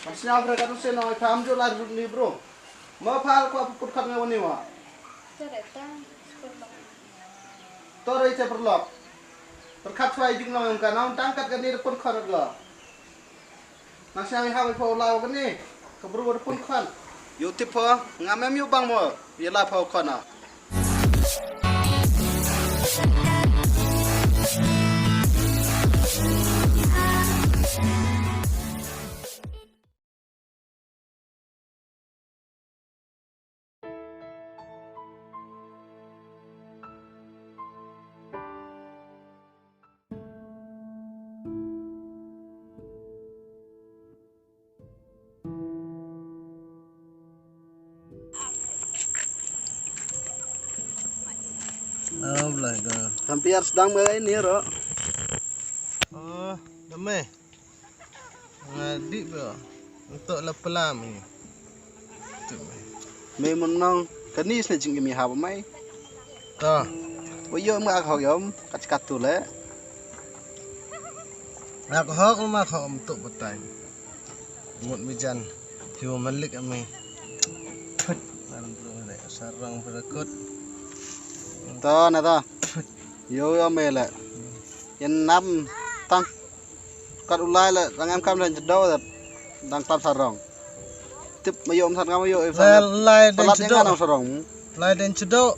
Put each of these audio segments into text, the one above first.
Masnya mereka tuh sih noi kam jo lar ni bro. Mau phal ko put khat ngawan ni wa. Tore ce perlok. Perkhat swai jing nong ka naung tangkat kan ni pun khat ga. Masnya mi ha pho lao kan ni. Keburu pun khat. Yu tip pho ngamem yu bang mo. Ye la pho khat na. Oh, belaga. Hampir sedang mulai ni ro. Oh, dame. Ngadi bro. Untuk lepelam ni. Me menang kanis ni jing mi ha ba mai. Ta. Wo yo ma khau yom kat tu le. Nak hok ma kho untuk betai. Mut mijan. Hiu malik ami. Phut. Aram bro le sarang berekut. To na to. Yo me le. Yen nam tang kat ulai le tang em kam dan jedo dan tap sarong. Tip mayom thật ngam yo. Lai den Pelat cedo. yang sarong. Lai den cedo.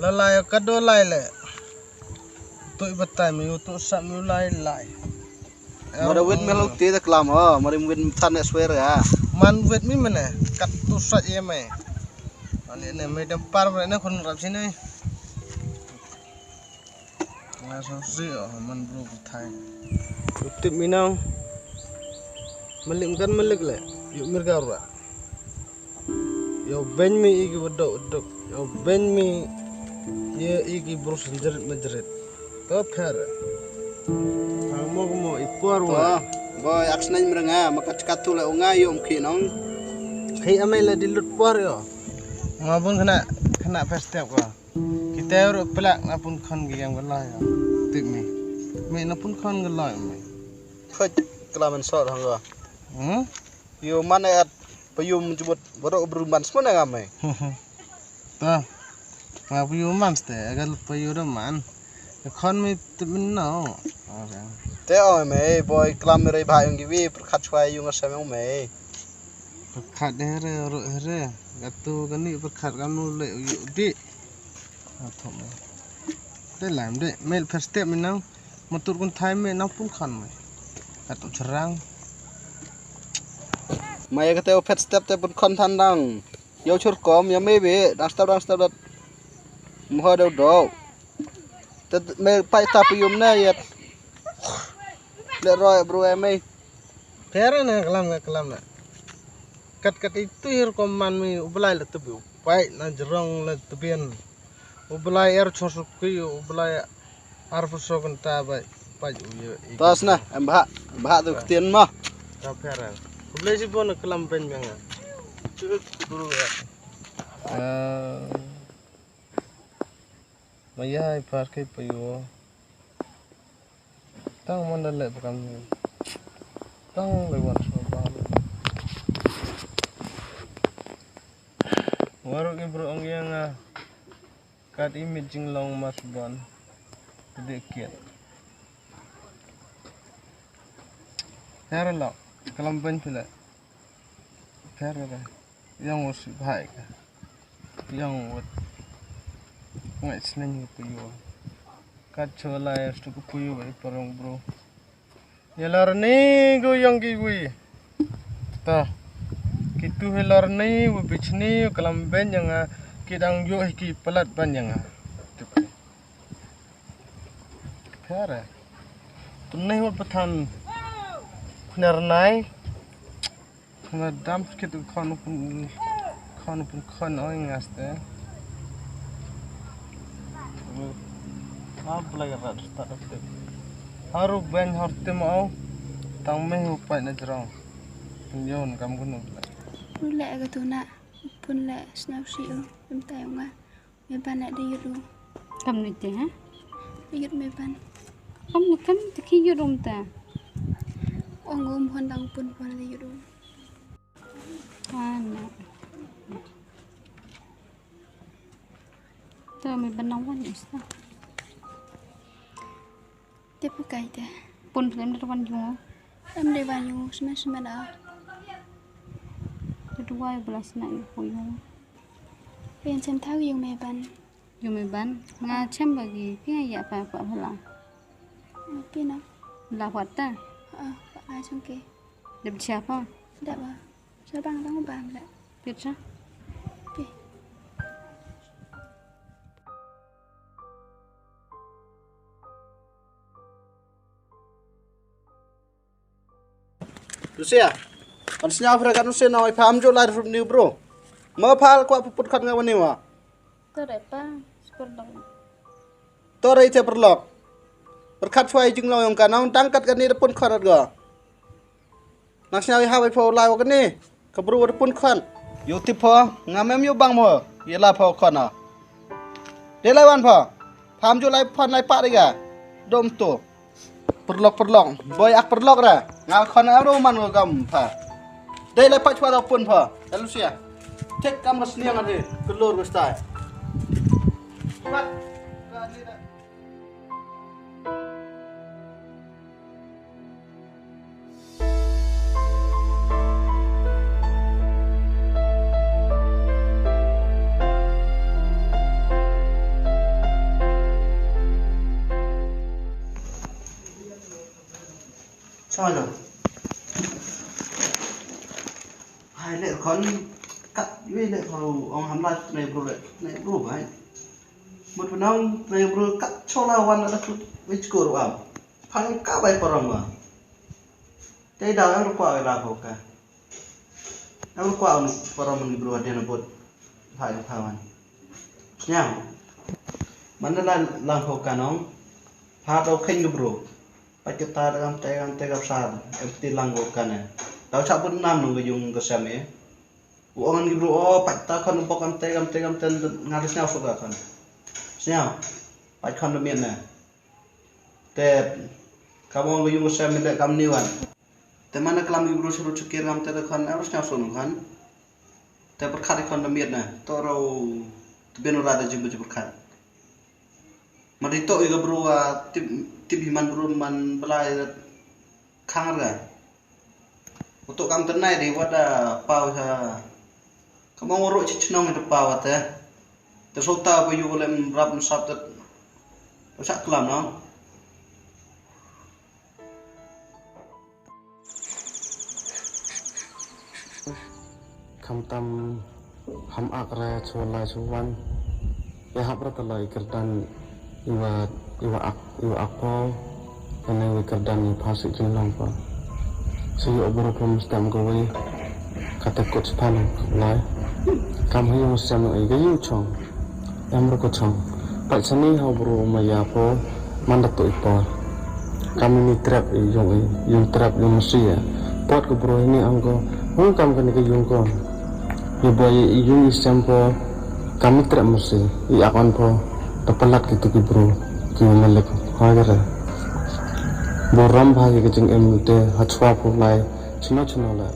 Lai kado lai le. Tu betai mi tu sak mi lai. Mada wit meluk ti ta klam oh, mari win tan swear ya. Man wit mi mana? Kat tu sak ye me. Ani ne me dem par ne kon rap sini. Langsung sih man bro betai. Tip minang. Melik le. Yuk mirga ora. Yo ben mi igi wedok. Yo ben mi ye igi bro menjerit. To per. Kamu ipor wa. Boy aksnai merenga maka cekat tu le unga yo mki nong. Hei amai le dilut por yo. Ngapun kena festival ko. Kita ro pelak ngapun kon gi yang gelai yo. Tip mi. Mi napun kon gelai mi. Khoj kelaman sot hangga. Hmm? Yo mana at payum jubut borok beruman semua ngamai. Ta. Ngapu yo mans te agal payo man. Kon mi tibin no. Te o me boy kelam mere bhai ngi wi perkhat chwai yung asam me. Perkhat here ro here. Gatu gani perkhat kamu le di. Athom. Te lam de mel first step minang motor kun thai me na pun khan me. Gatu cerang. Maya kata pet step te pun kon thandang. Yo chur kom ya me be dang step dat. Mo do. Te me pai ta payum na yet. Le roy bro emai. Pera na kelam na. Kat itu hir koman mi ublai le tebu. Pai na jerong le tebian. Ublai er chosuk ki ublai ar fuso kan ta bai. Pai u. Tas na em bha tu tien ma. Ta pera. Ublai si bon kelam pen menga. Chut buru ya. Maya ipar ke payo. Tang mana le bukan. Tang lewat sebab. Warung ibro ang yang kat imaging long mas bon. Sedikit. Cara lo kalam ben pula. Cara dah. Yang usik baik. Yang wet. Ngai senang puyo. Kat chola ya stu puyo ai parong bro. Yalar ni go yang ki wi. Ta. Kitu helar ni wi bichni kalam ben yang kidang yo ki pelat ban yang. Kare. Tunai wat pathan. Khnar nai. Khnar dam kitu khanu pun oi ngaste. Apa lagi rat start up. Haru ben harti mau tang me upai na jerong. Penjon kam kunu. Pula ke tu nak pun la snap si u minta yang ngah me ban nak dia tu. Kam ni te ha? Dia me ban. Kam ni kam te ki yu rom ta. Ongum hon tang pun ada yudu. Anak. Tuh may banang wan isa. Dia pakai dah. Pun film dari wan jungo. Em dia banyu semua dah. Kedua belas nak ibu yung. Yang sem tahu yang meban. Yung may ban. Ngacem bagi. Kaya ya apa hala. Pina. Lawat ta. Pak ai xong ke. Dep siapa? Dah ba. Saya bang dah. Pizza. Pi. Lucia, pansnya apa kan Lucia nawai paham jo lari from new bro. Mau pahal kuat puput kan ngawan ni wa. Tuh apa? Seperdong. Torai te perlok. Berkat suai jing lo yang kan naun tangkat kan ni pun kharat ga. Nasnya wi hawai pho lai kan ni. Kabru pun khan. Yo tip pho ngamem yo bang mo. Yela pho khana. De lai wan pho. Paham jo lai phon lai pa de ga. Dom tu. Perlok boy ak perlok ra ngal khon aro man go gam pha dei lai pa chwa da pun pha Lucia tek kam ras niang ade kelur bestai pat ka ni da sao rồi hai lệ con cắt với lệ vào ông hàm lai này bro vậy một phần ông này bro cắt cho la wan là với cửa rồi phang cả bài parang mà đây đào em qua là hồ cả em qua ông parang mình bro ada nabot hai kawan nhau mana là hồ cả nong phá đâu khinh bro Pak kita dalam tegam sar, empty langgokan ya. Tahu siapa nam nunggu yung kesam ya. Uangan gitu pak kita kan umpakan tegam ngarisnya suka kan. Siapa? Pak kan demian ya. Te kamu nunggu yung kesam ini kamu niwan. Te mana kelam gitu suruh cekir kamu te kan harusnya sun kan. Te berkat kan demian ya. Toro benurada jumbo berkat. Marito iga bro tip himan bro man belai khang ra untuk kam tenai di wada pau sa kamu ngoro cicnong itu pau ta tersulta bayu olem rap sabtet sak kelam no kam tam ham akra chola chuan ya hapra talai kerdan iwa akpo kana wi kerdan phasik jinlang pa suyo obro pom stam go wi kata coach pan lai kam hayo stam ai ga yu chong amro ko chong pa sani ha bro maya po mandat to ipo kami ni trap yung trap yung sia pot ko bro ini anggo hong kam kan ke yung ko yo boy yung istampo kami trap musi I akon po tepelat gitu ki bro ki melek hagar boram bhagi ke jing emte hachwa po lai chuna la